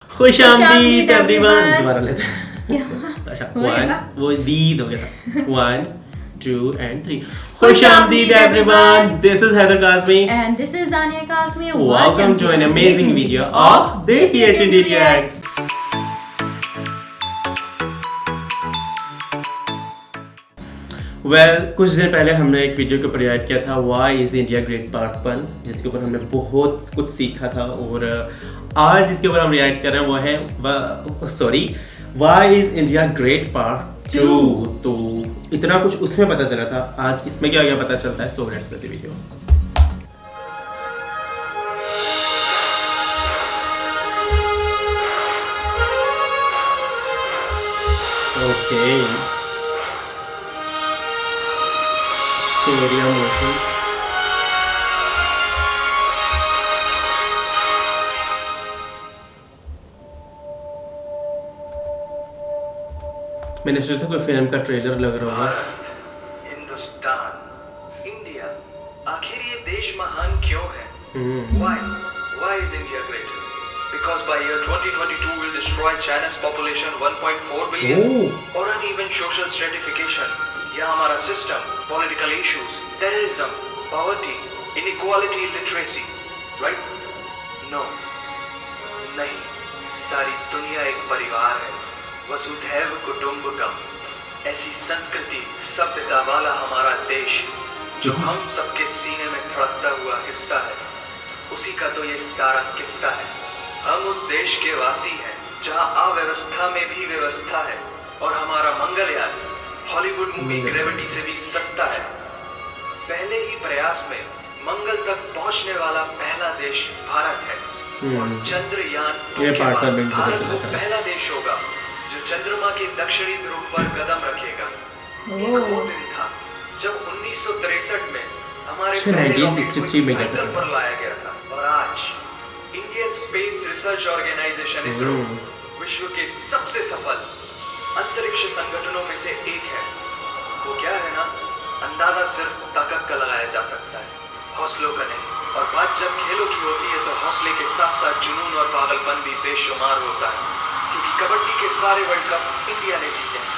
खुशामदीद everyone. दोबारा लेते हैं। अच्छा वन वो दीद हो गया था। 1 2 and 3 खुशामदीद everyone. This is Hyder Kazmi and this is Dania Kazmi. Welcome to an amazing video of Desi HND Reacts. कुछ दिन पहले हमने एक वीडियो के ऊपर रिएक्ट किया था Why is India Great Part 1, जिसके ऊपर हमने बहुत कुछ सीखा था। और आज जिसके ऊपर हम रिएक्ट कर रहे हैं वो है Why is India Great Part 2। तो इतना कुछ उसमें पता चला था, आज इसमें क्या पता चलता है। So let's get the video. Okay Surya Motion। मैंने सोचा था कोई फिल्म का ट्रेलर लग रहा होगा। हिंदुस्तान, इंडिया, आखिर ये देश महान क्यों है? Why is India great? Because by year 2022 will destroy China's population 1.4 billion or uneven social stratification। या हमारा system, political issues, terrorism, poverty, inequality, literacy, right? No, नहीं, सारी दुनिया एक परिवार है, वसुधैव कुटुंबकम। ऐसी संस्कृति, सभ्यता वाला हमारा देश, जो हम सबके सीने में धड़कता हुआ हिस्सा है, उसी का तो ये सारा किस्सा है। हम उस देश के वासी हैं, जहाँ अव्यवस्था में भी व्यवस्था है, और हमारा मंगलयान हॉलीवुड मूवी ग्रेविटी से भी सस्ता है। पहले ही प्रयास में मंगल तक पहुंचने वाला पहला देश भारत है, और चंद्रयान 2 के बाद भारत वो पहला देश होगा जो चंद्रमा के दक्षिणी ध्रुव पर कदम रखेगा। एक वो दिन था जब 1963 में हमारे पहले रॉकेट को साइकिल पर लाया गया था, और आज Indian Space Research Organisation ISRO विश्व के सबसे सफल अंतरिक्ष संगठनों में से एक है। वो क्या है ना, अंदाजा सिर्फ ताकत का लगाया जा सकता है, हौसलों का नहीं। और बात जब खेलों की होती है तो हौसले के साथ साथ जुनून और पागलपन भी बेशुमार होता है, क्योंकि कबड्डी के सारे वर्ल्ड कप इंडिया ने जीते हैं।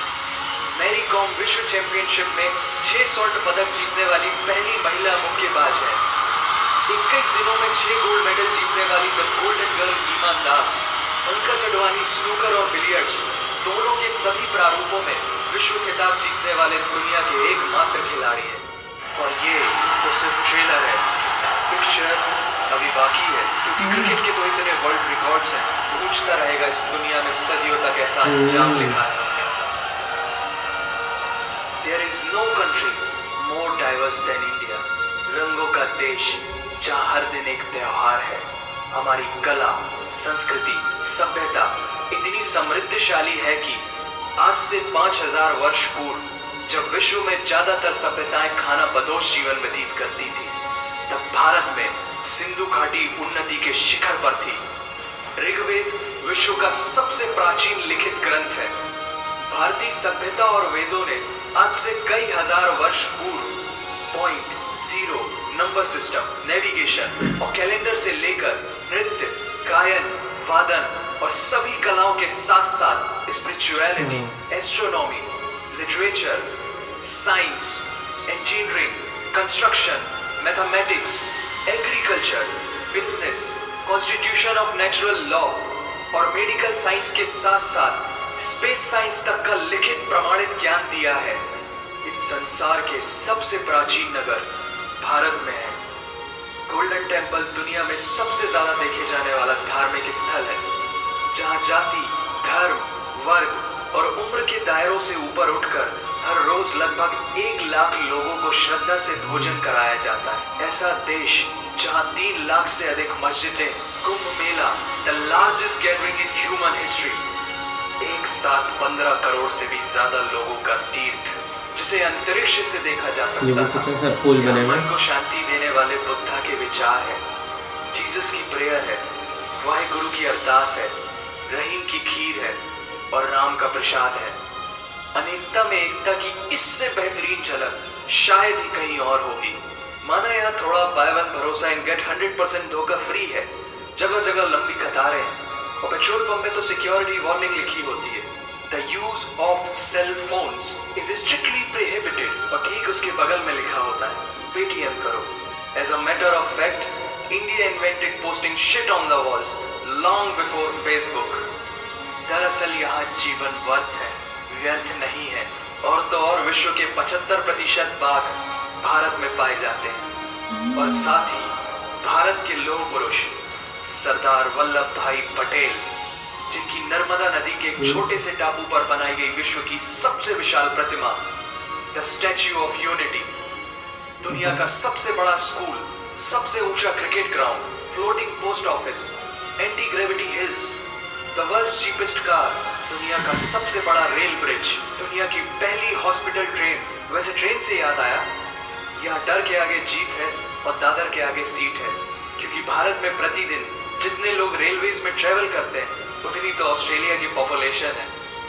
मैरी कॉम विश्व चैंपियनशिप में 6 स्वर्ण पदक जीतने वाली पहली महिला मुक्केबाज है। 21 दिनों में 6 गोल्ड मेडल जीतने वाली द गोल्डन गर्ल ईमा दास, पंकज अडवाणी स्नूकर और बिलियर्ड्स दोनों के सभी प्रारूपों में विश्व खिताब जीतने वाले दुनिया के एकमात्र खिलाड़ी हैं। और ये तो सिर्फ ट्रेलर है, पिक्चर अभी बाकी है, क्योंकि क्रिकेट के तो इतने वर्ल्ड रिकॉर्ड्स हैं, पूछता रहेगा इस दुनिया में सदियों तक ऐसा अंजाम लिखा है। There is no country more diverse than India। रंगों का देश जहाँ हर दिन एक त्योहार है। हमारी कला, संस्कृति, सभ्यता इतनी समृद्धशाली है कि आज से 5000 वर्ष पूर्व जब विश्व में ज्यादातर सभ्यताएं खाना बदोश जीवन व्यतीत करती थी, तब भारत में सिंधु घाटी उन्नति के शिखर पर थी। ऋग्वेद विश्व का सबसे प्राचीन लिखित ग्रंथ है। भारतीय सभ्यता और वेदों ने आज से कई हजार वर्ष पूर्व point, zero, number system, navigation और कैलेंडर से लेकर नृत्य, गायन, वादन और सभी कलाओं के साथ साथ spirituality, astronomy, literature, science, engineering, construction, mathematics, agriculture, business, constitution of natural law और मेडिकल साइंस के साथ साथ स्पेस साइंस तक का लिखित प्रमाणित ज्ञान दिया है। इस संसार के सबसे प्राचीन नगर भारत में है। गोल्डन टेम्पल दुनिया में सबसे ज्यादा देखे जाने वाला धार्मिक स्थल है, जहाँ जाति, धर्म, वर्ग और उम्र के दायरों से ऊपर उठकर हर रोज लगभग 1 लाख लोगों को श्रद्धा से भोजन कराया जाता है। ऐसा देश जहाँ 3 लाख से अधिक मस्जिदें, Kumbh Mela, the largest gathering in human history, एक साथ 15 करोड़ से भी ज्यादा लोगों का तीर्थ, जिसे अंतरिक्ष से देखा जा सकता है। मन को शांति देने वाले बुद्धा के विचार है, जीसस की प्रेयर है, वाहिगुरु की अरदास है, रहीम की खीर है और राम का प्रसाद है। अनेकता में एकता की इससे बेहतरीन झलक शायद ही कहीं और होगी। माना यहाँ थोड़ा बाय वन भरोसा इन गेट 100% धोखा फ्री है, जगह जगह लंबी कतारें हैं, और पेट्रोल पंप में तो सिक्योरिटी वार्निंग लिखी होती है, the use of cell phones is strictly prohibited, और ठीक उसके बगल में लिखा होता है पेटीएम करो। As a matter of fact, India invented posting shit on the walls long before Facebook. दरअसल यहाँ जीवन वर्थ है, व्यर्थ नहीं है। और तो और विश्व के 75% बाघ भारत में पाए जाते हैं, और साथ ही भारत के लौह पुरुष सरदार वल्लभ भाई पटेल, जिनकी नर्मदा नदी के एक छोटे से टापू पर बनाई गई विश्व की सबसे विशाल प्रतिमा, द स्टैच्यू ऑफ यूनिटी, दुनिया का सबसे बड़ा स्कूल, सबसे ऊंचा cricket ground, floating post office, anti gravity hills, the world's cheapest car, दुनिया का सबसे बड़ा रेल ब्रिज, दुनिया की पहली हॉस्पिटल ट्रेन। वैसे ट्रेन से याद आया, यहाँ डर के आगे जीत है और दादर के आगे सीट है, क्योंकि भारत में प्रतिदिन जितने लोग रेलवेज में ट्रेवल करते हैं उतनी तो ऑस्ट्रेलिया की पॉपुलेशन है।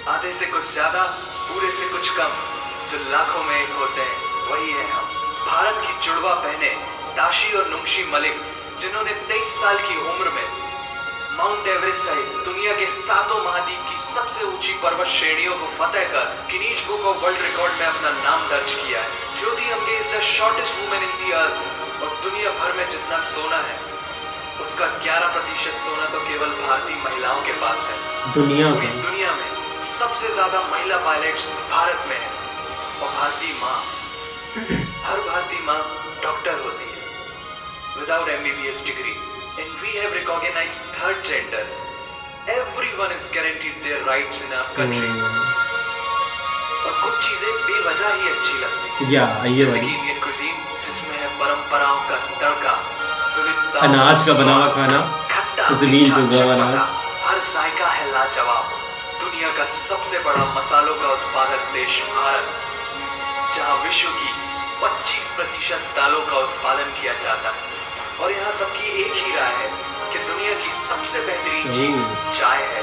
आधे से कुछ ज्यादा, पूरे से कुछ कम, जो लाखों में एक होते हैं वही है हम। भारत की जुड़वा बहनें ताशी और नुंगशी मलिक, जिन्होंने 23 साल की उम्र में माउंट एवरेस्ट सहित दुनिया के 7 महाद्वीप की सबसे ऊंची पर्वत श्रेणियों को फतेह कर Guinness Book of World Record में अपना नाम दर्ज किया है। Jyoti Ambe is the shortest women in the earth, और दुनिया भर में जितना सोना है उसका 11% सोना तो केवल भारतीय महिलाओं के पास है। दुनिया में सबसे ज्यादा महिला पायलट्स भारत में है, और भारतीय माँ, हर भारतीय माँ डॉक्टर होती है without MBBS degree, and we have recognized third gender. Everyone is guaranteed their rights in our country. और कुछ चीजें बेवजह ही अच्छी लगती हैं, जैसे कि इंडियन कुजीन, जिसमें है परंपराओं का तड़का, विविधता, अनाज का बना हुआ खाना, जमीन पे उगा अनाज, हर जायका है लाजवाब। दुनिया का सबसे बड़ा मसालों का उत्पादक देश भारत, जहां विश्व की 25% दालों का उत्पादन किया जाता है, और यहाँ सबकी एक ही राय है कि दुनिया की सबसे बेहतरीन चीज चाय है।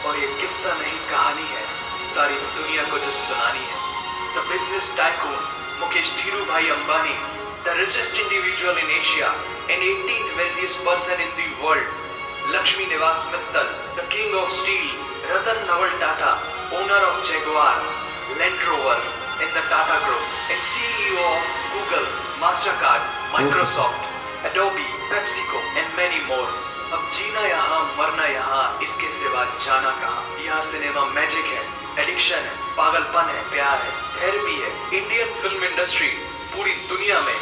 और ये किस्सा नहीं, कहानी है सारी दुनिया को जो सुनानी है। The business tycoon Mukesh Dhirubhai Ambani, the richest individual in Asia and 18th wealthiest person in the world, Lakshmi Niwas Mittal, the king of steel, Ratan Naval Tata, owner of Jaguar, Land Rover in the Tata group, and CEO of Google, Mastercard, Microsoft, Adobe, PepsiCo and many more। अब जीना यहाँ, मरना यहाँ, इसके सिवा जाना कहाँ। यहाँ cinema magic है, एडिक्शन है, पागलपन है, प्यार है, थेरेपी है। इंडियन फिल्म इंडस्ट्री पूरी दुनिया में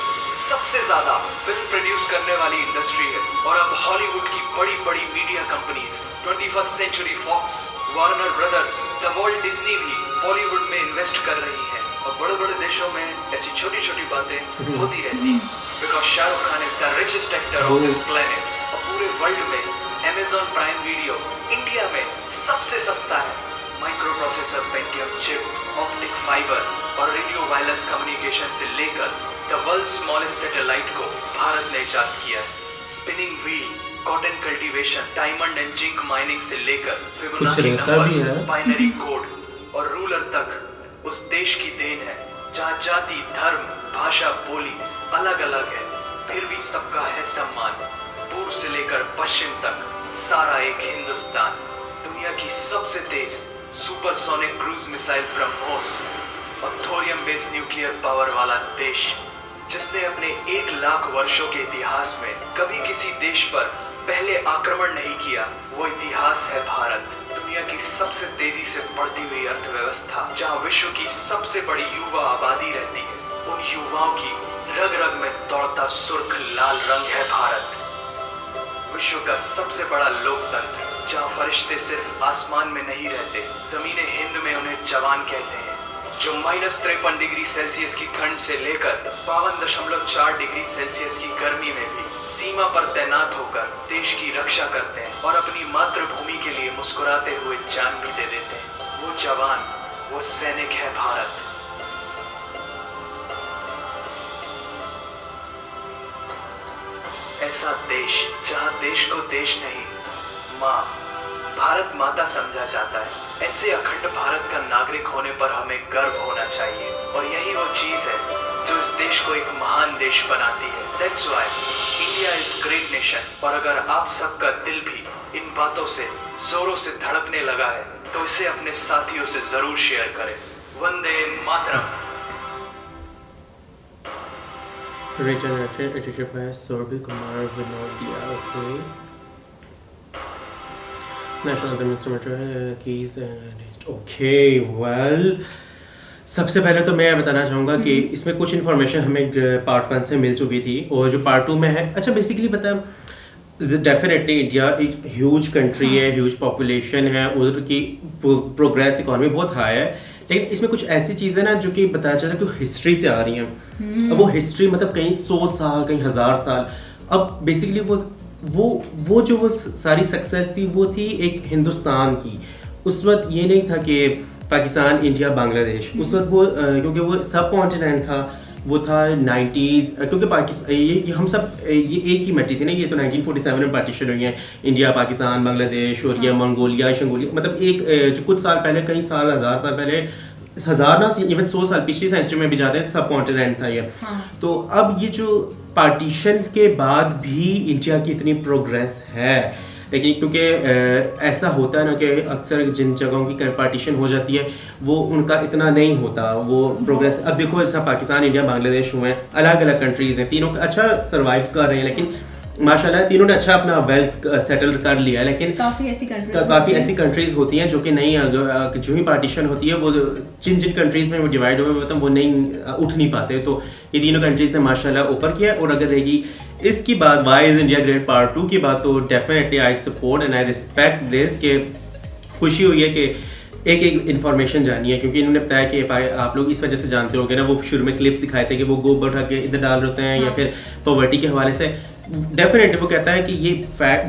सबसे ज्यादा फिल्म प्रोड्यूस करने वाली इंडस्ट्री है, और अब हॉलीवुड की बड़ी बड़ी media companies, 21st century Fox, Warner Brothers, the Walt Disney भी बॉलीवुड में इन्वेस्ट कर रही है। और बड़े बड़े देशों में ऐसी छोटी छोटी बातें होती रहती हैं, because Shahrukh Khan is the richest actor on this planet, और पूरे वर्ल्ड में Amazon प्राइम वीडियो इंडिया में सबसे सस्ता है। Micro processor, Pentium chip, optic fibre और रेडियो वायरलेस कम्युनिकेशन से लेकर द वर्ल्ड स्मॉलेस्ट सैटेलाइट को भारत ने इजाद किया है। Spinning wheel, cotton cultivation, diamond and zinc mining से लेकर फिबोनाची नंबर्स, बाइनरी कोड और रूलर तक उस देश की देन है, जहाँ जाति, धर्म, भाषा, बोली अलग अलग है, फिर भी सबका है सम्मान। पूर्व से लेकर पश्चिम तक सारा एक हिंदुस्तान। दुनिया की सबसे तेज सुपरसोनिक क्रूज मिसाइल ब्रह्मोस और थोरियम बेस्ड न्यूक्लियर पावर वाला देश, जिसने अपने 1 लाख वर्षों के इतिहास में कभी किसी देश पर पहले आक्रमण नहीं किया, वो इतिहास है भारत। दुनिया की सबसे तेजी से बढ़ती हुई अर्थव्यवस्था, जहाँ विश्व की सबसे बड़ी युवा आबादी रहती है, उन युवाओं की रग रग में दौड़ता सुर्ख लाल रंग है भारत। विश्व का सबसे बड़ा लोकतंत्र, जहाँ फरिश्ते सिर्फ आसमान में नहीं रहते, जमीने हिंद में उन्हें जवान कहते हैं, जो -53 डिग्री सेल्सियस की ठंड से लेकर 52.4 डिग्री सेल्सियस की गर्मी में भी सीमा पर तैनात होकर देश की रक्षा करते हैं, और अपनी मातृभूमि के लिए मुस्कुराते हुए जान भी दे देते हैं। वो जवान, वो सैनिक है भारत। ऐसा देश जहां देश को देश नहीं, माँ, भारत माता समझा जाता है। ऐसे अखंड भारत का नागरिक होने पर हमें गर्व होना चाहिए, और यही वो चीज है जो इस देश को एक महान देश बनाती है। That's why India is great nation। और अगर आप सबका दिल भी इन बातों से जोरों से धड़कने लगा है तो इसे अपने साथियों से जरूर शेयर करें। Vande Mataram. Written and edited by Sorbhi Kumar Vinodia. Okay. National Anthem instrumental keys and okay. Well, सबसे पहले तो मैं बताना चाहूँगा कि इसमें कुछ इन्फॉर्मेशन हमें पार्ट 1 से मिल चुकी थी और जो पार्ट 2 में है, अच्छा बेसिकली पता है डेफिनेटली इंडिया एक ह्यूज कंट्री है, ह्यूज पॉपुलेशन है, उधर की प्रोग्रेस इकोनॉमी बहुत हाई है, लेकिन इसमें कुछ ऐसी चीज़ें ना जो कि बताया जाता है कि हिस्ट्री से आ रही हैं। अब वो हिस्ट्री मतलब कहीं 100 साल कहीं 1000 साल, अब बेसिकली वो जो सारी सक्सेस थी वो थी एक हिंदुस्तान की। उस वक्त ये नहीं था कि पाकिस्तान, इंडिया, बांग्लादेश, उस वक्त वो क्योंकि वो सब कॉन्टिनेंट था, वो था 90s, क्योंकि पाकिस्तान ये हम सब ये एक ही मिट्टी थी ना, ये तो 1947 में पार्टीशन हुई है, इंडिया, पाकिस्तान, बांग्लादेश और ये मंगोलिया, शंगोलिया, मतलब एक जो कुछ साल पहले, कई साल, 1000 साल पहले, 1000 ना इवन 100 साल पिछली सेंचुरी में भी जाते हैं, सब कॉन्टिनेंट था ये। तो अब ये जो पार्टीशन के बाद भी इंडिया की इतनी प्रोग्रेस है, लेकिन क्योंकि ऐसा होता है ना कि अक्सर जिन जगहों की पार्टीशन हो जाती है वो उनका इतना नहीं होता वो प्रोग्रेस। अब देखो ऐसा पाकिस्तान, इंडिया, बांग्लादेश हुए हैं, अलग अलग कंट्रीज़ हैं, तीनों अच्छा सर्वाइव कर रहे हैं, लेकिन माशाल्लाह तीनों ने अच्छा अपना वेल्थ सेटल कर लिया है। लेकिन काफ़ी ऐसी कंट्रीज़ होती हैं जो कि नहीं, जो ही पार्टीशन होती है वो जिन कंट्रीज़ में वो डिवाइड हुए होते हैं वो नहीं उठ नहीं पाते। तो ये तीनों कंट्रीज़ ने माशाल्लाह ऊपर किया। और अगर रहेगी इसकी बात why is India great part 2 की बात, तो definitely I support and I respect this, के खुशी हुई है कि एक इन्फॉर्मेशन जानी है, क्योंकि इन्होंने बताया कि आप लोग इस वजह से जानते होंगे ना, वो शुरू में क्लिप्स दिखाए थे कि वो गोबर उठा के इधर डाल रहे हैं या फिर पॉवर्टी के हवाले से। डेफिनेटली वो कहता है कि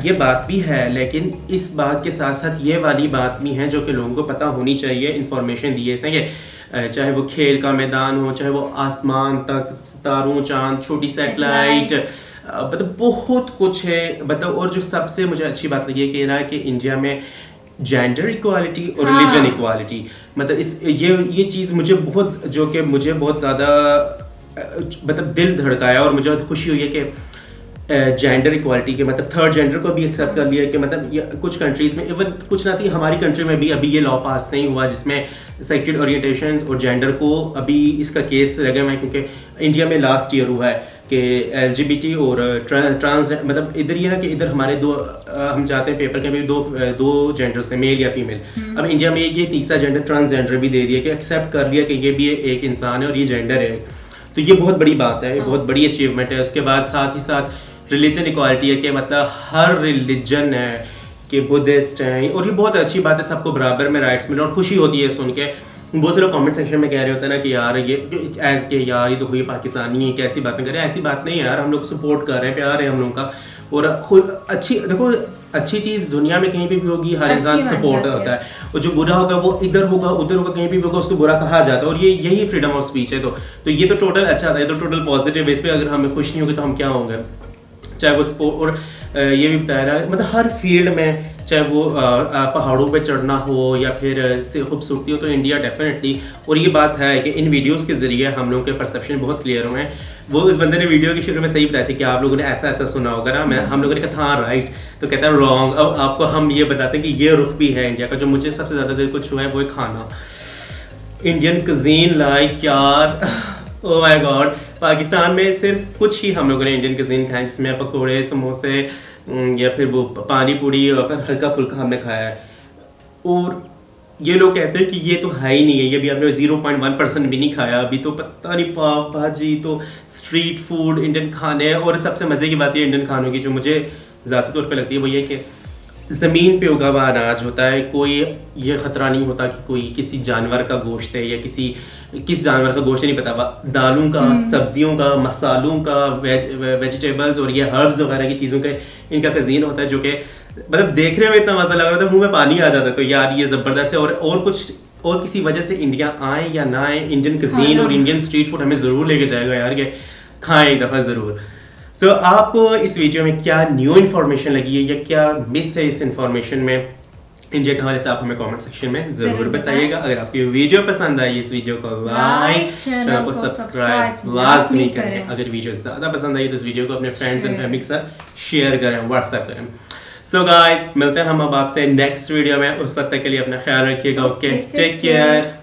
ये बात भी है, लेकिन इस बात के साथ साथ ये वाली बात भी है जो कि लोगों को पता होनी चाहिए, इन्फॉर्मेशन दिए सकें, चाहे वो खेल का मैदान हो, चाहे वो आसमान तक, सितारों, चांद, छोटी सैटेलाइट, मतलब बहुत कुछ है। मतलब और जो सबसे मुझे अच्छी बात लगी है कि ना कि इंडिया में जेंडर इक्वालिटी और रिलीजन इक्वालिटी, मतलब ये चीज़ मुझे बहुत ज़्यादा मतलब दिल धड़काया और मुझे खुशी हुई है कि जेंडर इक्वालिटी के मतलब थर्ड जेंडर को भी एक्सेप्ट कर लिया कि मतलब कुछ कंट्रीज़ में, इवन कुछ ना सी हमारी कंट्री में भी अभी ये लॉ पास नहीं हुआ जिसमें सेक्सुअल ओरिएंटेशन और जेंडर को अभी इसका केस लगे हुए हैं, क्योंकि इंडिया में लास्ट ईयर हुआ है कि LGBT और ट्रांस, मतलब इधर ये है कि इधर हमारे हम जाते हैं पेपर के में दो जेंडर्स थे, मेल या फीमेल। अब इंडिया में ये तीसरा जेंडर ट्रांसजेंडर भी दे दिया कि एक्सेप्ट कर लिया कि ये भी एक इंसान है और ये जेंडर है। तो ये बहुत बड़ी बात है, बहुत बड़ी अचीवमेंट है। उसके बाद साथ ही साथ रिलीजन इक्वालिटी है कि मतलब हर रिलीजन है कि बुद्धिस्ट हैं, और ये बहुत अच्छी बात है, सबको बराबर में राइट्स मिले और खुशी होती है सुन के। बहुत से लोग कमेंट सेक्शन में कह रहे होते हैं ना कि यार ये तो कोई पाकिस्तानी है, कैसी बातें कर रहे हैं। ऐसी बात नहीं है यार, हम लोग सपोर्ट कर रहे हैं, प्यार है हम लोग का। और अच्छी चीज़ दुनिया में कहीं भी होगी, हर इंसान सपोर्ट होता है, और जो बुरा होगा वो इधर होगा उधर होगा, कहीं भी होगा उसको बुरा कहा जाता है, और यही फ्रीडम ऑफ स्पीच है। तो ये तो टोटल अच्छा था, ये तो टोटल पॉजिटिव बेस पे अगर हमें खुश नहीं होगी तो हम क्या होंगे। चाहे वो स्पोर्ट, और ये भी बताया रहा है मतलब हर फील्ड में, चाहे वो पहाड़ों पे चढ़ना हो या फिर खूबसूरती हो, तो इंडिया डेफिनेटली। और ये बात है कि इन वीडियोस के ज़रिए हम लोगों के परसेप्शन बहुत क्लियर हुए हैं। वो उस बंदे ने वीडियो के शुरू में सही बताया था कि आप लोगों ने ऐसा सुना होगा ना, हम लोगों ने कहा हाँ राइट, तो कहता है रॉन्ग। अब आपको हम ये बताते हैं कि ये रुख भी है इंडिया का। जो मुझे सबसे ज़्यादा दिल को छुआ है वो है खाना, इंडियन कुजीन, लाइक यार ओह माय गॉड। पाकिस्तान में सिर्फ कुछ ही हम लोगों ने इंडियन कुजीन खाए, जिसमें पकौड़े, समोसे या फिर वो पानी पूरी और फिर हल्का फुल्का हमने खाया है। और ये लोग कहते हैं कि ये तो है ही नहीं है, ये भी आपने 0.1% भी नहीं खाया, अभी तो पता नहीं पाव भाजी, तो स्ट्रीट फूड, इंडियन खाने। और सबसे मज़े की बात है इंडियन खानों की जो मुझे ज़्यादा तौर पे लगती है वो ये कि ज़मीन पे उगा हुआ अनाज होता है, कोई ये ख़तरा नहीं होता कि कोई किसी जानवर का गोश्त है या किस जानवर का गोश्त नहीं पता। दालों का, सब्जियों का, मसालों का, वेजिटेबल्स और ये हर्ब्स वगैरह की चीज़ों का इनका कज़ीन होता है, जो कि मतलब देखने में इतना मज़ा लग रहा था, मुंह में पानी आ जाता है। तो यार ये ज़बरदस्त है। और किसी वजह से इंडिया आए या ना आए, इंडियन कज़ीन और इंडियन स्ट्रीट फूड हमें ज़रूर लेके जाएगा यार, कि खाएँ एक दफ़ा ज़रूर। सो आपको इस वीडियो में क्या न्यू इन्फॉर्मेशन लगी है या क्या मिस है इस इन्फॉर्मेशन में, इंडिया के हवाले से आप हमें कमेंट सेक्शन में ज़रूर बताइएगा। अगर आपकी वीडियो पसंद आई, इस वीडियो को लाइक, चैनल को सब्सक्राइब लाजमी करें। अगर वीडियो ज़्यादा पसंद आई तो इस वीडियो को अपने फ्रेंड्स एंड फैमिली के साथ शेयर करें, व्हाट्सएप करें। सो गाइस मिलते हैं हम अब आपसे नेक्स्ट वीडियो में, उस वक्त तक के लिए अपना ख्याल रखिएगा। Okay, take care.